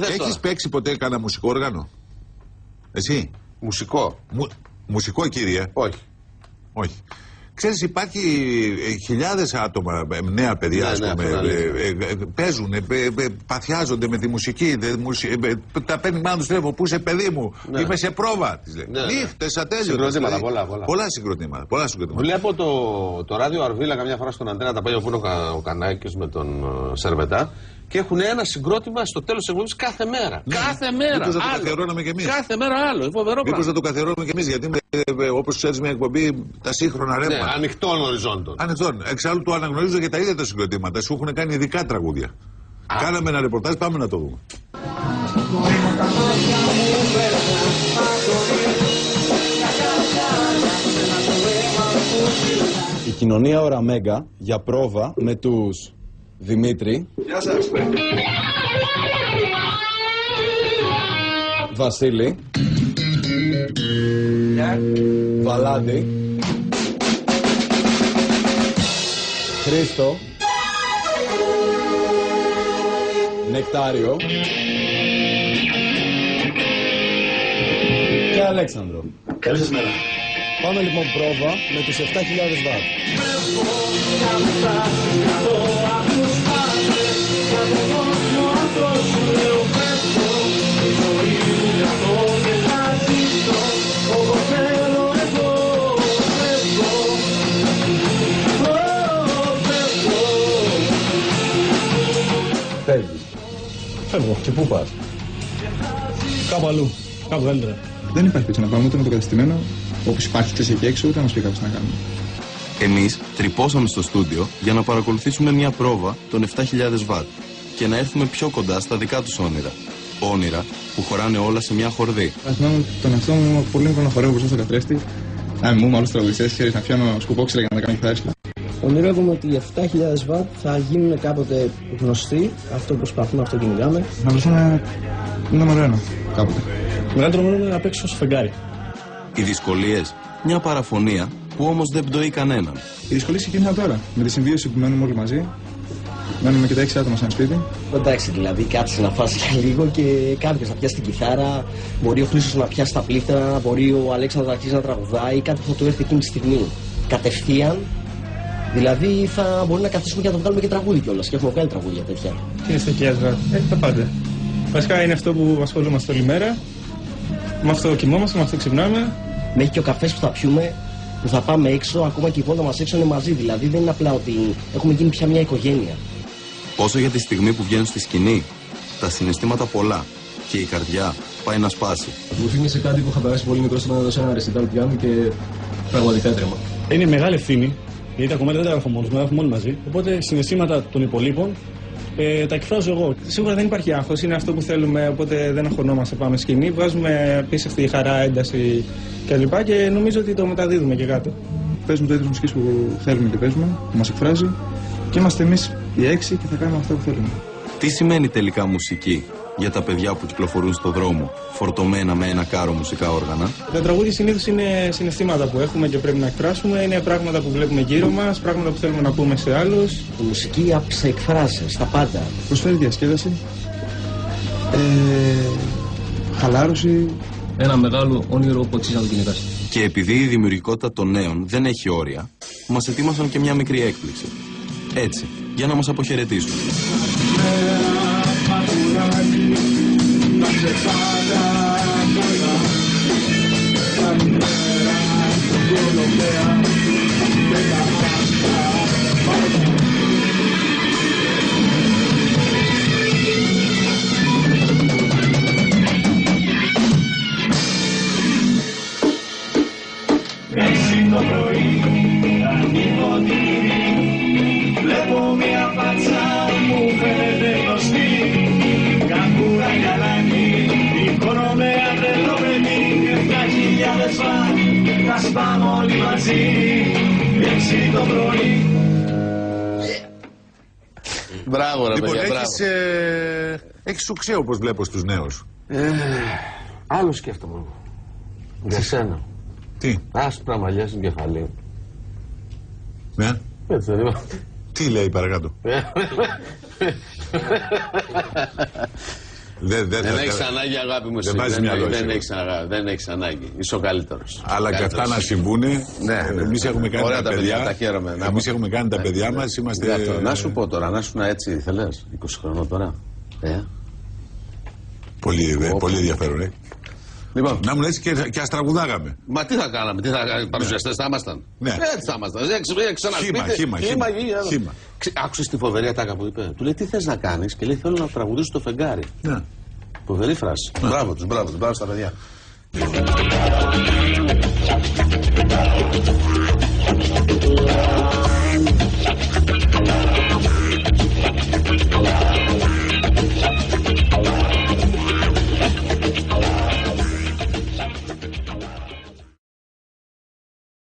Έχεις παίξει ποτέ κανένα μουσικό όργανο? Εσύ? Μουσικό. Μουσικό, κύριε? Όχι. Όχι. Ξέρεις, υπάρχει χιλιάδες άτομα, νέα παιδιά, ας πούμε, παίζουν, παθιάζονται με τη μουσική. Τα παίρνει μάνα του τηλέφωνο, πού είσαι παιδί μου, είμαι σε πρόβα. Της λέει. Νύχτες, ατέλειωτες. Συγκροτήματα, πολλά συγκροτήματα. Βλέπω το ράδιο Αρβίλα καμιά φορά στον Αντένα, τα πάει όπου είναι ο Κανάκης με τον Σερβετά. Και έχουν ένα συγκρότημα στο τέλος της εκπομπής κάθε μέρα. Κάθε μέρα. Μήπως να το καθιερώναμε κι εμείς? Κάθε μέρα άλλο. Φοβερό πράγμα. Μήπως να το καθιερώναμε κι εμείς? Γιατί όπως ξέρεις, μια εκπομπή τα σύγχρονα ρεύματα. Ναι, ανοιχτών οριζόντων. Ανοιχτών. Εξάλλου το αναγνωρίζω για τα ίδια τα συγκροτήματα. Σου έχουν κάνει ειδικά τραγούδια. Κάναμε ένα ρεπορτάζ, πάμε να το δούμε. Η κοινωνία Οραμέγκα για πρόβα με τους Δημήτρη. Γεια σας. Βασίλη. Βαλάντη. Χρήστο. Νεκτάριο. Και Αλέξανδρο. Καλή σας μέρα. Πάμε λοιπόν πρόβα με τους 7.000 βατ. Φεύγεις. Φεύγω. Και πού πας? Κάπου αλλού. Κάπου καλύτερα. Δεν υπάρχει πίσω να πάμε ούτε με το κατεστημένο, όπως υπάρχει και εκεί έξω, ούτε να μας πει κάποιος να κάνουμε. Εμείς τρυπώσαμε στο στούντιο για να παρακολουθήσουμε μια πρόβα των 7.000 βατ και να έρθουμε πιο κοντά στα δικά τους όνειρα. Όνειρα που χωράνε όλα σε μια χορδή. Θυμάμαι τον εαυτό μου πολύ μικρό να χορεύω μπροστά στο καθρέφτη. Να μου άλλους τραγουδιστές, ξέρεις, να πιάνω σκουπόξερα για να κάνω κιθάριστα. Ονειρεύομαι ότι οι 7.000 βατ θα γίνουν κάποτε γνωστοί. Αυτό προσπαθούμε, αυτό κυνηγάμε. Να βρεθούμε νούμερο 1 κάποτε. Μεγαλύτερο μόνο είναι να παίξω στο φεγγάρι. Οι δυσκολίες, μια παραφωνία που όμως δεν πτωεί κανέναν. Οι δυσκολίες ξεκίνησαν τώρα. Με τη συμβίωση που μένουμε όλοι μαζί. Μένουμε και τα 6 άτομα σε ένα σπίτι. Εντάξει, δηλαδή κάτσε να φας για λίγο και κάποιος να πιάσει την κιθάρα. Μπορεί ο Χρήστος να πιάσει τα πλήκτρα. Μπορεί ο Αλέξανδρος να αρχίσει να τραγουδάει. Κάτι θα του έρθει εκείνη τη στιγμή. Κατευθείαν. Δηλαδή θα μπορεί να καθίσουμε και να το βγάλουμε και τραγούδι κιόλας. Και έχουμε βγάλει τραγούδια τέτοια. Τι είναι στο 7.000 βατ? Τα πάντα. Βασικά είναι αυτό που ασχολούμαστε όλη μέρα. Με αυτό κοιμόμαστε, με αυτό ξυπνάμε. Μέχρι και ο καφές που θα πιούμε, που θα πάμε έξω, ακόμα και η πόρτα μας έξω είναι μαζί. Δηλαδή δεν είναι απλά ότι έχουμε γίνει πια μια οικογένεια. Όσο για τη στιγμή που βγαίνουν στη σκηνή, τα συναισθήματα πολλά και η καρδιά πάει να σπάσει. Μου θύμισε κάτι που είχα περάσει πολύ μικρό όταν έδωσα ένα ρεσιτάλ πιάνου και πραγματικά τρέμα. Είναι μεγάλη ευθύνη, γιατί τα κομμάτια δεν τα γράφω μόνος μου, τα γράφουμε όλοι μαζί. Οπότε συναισθήματα των υπολείπων τα εκφράζω εγώ. Σίγουρα δεν υπάρχει άγχος, είναι αυτό που θέλουμε, οπότε δεν αγχωνόμαστε. Πάμε σκηνή, βγάζουμε απίστευτη χαρά, ένταση κλπ. Και νομίζω ότι το μεταδίδουμε και κάτω. Παίζουμε το είδος μουσικής που θέλουμε και παίζουμε, που μας εκφράζει. Και είμαστε εμείς οι 6 και θα κάνουμε αυτό που θέλουμε. Τι σημαίνει τελικά μουσική για τα παιδιά που κυκλοφορούν στο δρόμο, φορτωμένα με ένα κάρο μουσικά όργανα? Τα τραγούδια συνήθως είναι συναισθήματα που έχουμε και πρέπει να εκφράσουμε, είναι πράγματα που βλέπουμε γύρω μας, πράγματα που θέλουμε να πούμε σε άλλους. Η μουσική σε εκφράζει στα πάντα. Προσφέρει διασκέδαση, χαλάρωση. Ένα μεγάλο όνειρο που αξίζει να το κυνηγάς. Και επειδή η δημιουργικότητα των νέων δεν έχει όρια, μας ετοίμασαν και μια μικρή έκπληξη. Έτσι, για να μας αποχαιρετήσουν. Το πρωί ανοίγω την πύλη, βλέπω μια φάτσα μου φαίνεται γνωστή. Κακούρα γαλάνη, οικονομέα τρελό παιδί, 7.000 βατ, θα σπάμε όλοι μαζί, 6 το πρωί. Μπράβο ρε παιδιά, μπράβο. Έχεις σουξέ όπως βλέπω στους νέους. Άλλο σκέφτομαι εγώ. Για σένα. Τι? Άσπρα μαλλιά στην κεφαλή. Ναι. Έτσι δεν είπα. Τι λέει παρακάτω? Δεν έχεις ανάγκη, αγάπη μου. Δεν έχεις ανάγκη. Είσαι ο καλύτερος. Αλλά και αυτά να συμβούνε. Εμείς έχουμε κάνει τα παιδιά. Εμείς έχουμε κάνει τα παιδιά μας. Να σου πω τώρα, να σου να έτσι θέλεις. 20 χρονών τώρα. Πολύ ενδιαφέρον, Λοιπόν, να μου λες και ας τραγουδάγαμε. Μα τι θα κάναμε, παρουσιαστές θα ήμασταν. Ναι. Έτσι θα ήμασταν. Χήμα. Άκουσες τη φοβερή ατάκα που είπε. Του λέει τι θες να κάνεις και λέει θέλω να τραγουδήσω το φεγγάρι. Ναι. Φοβερή φράση. Μπράβο τους, μπράβο στα παιδιά.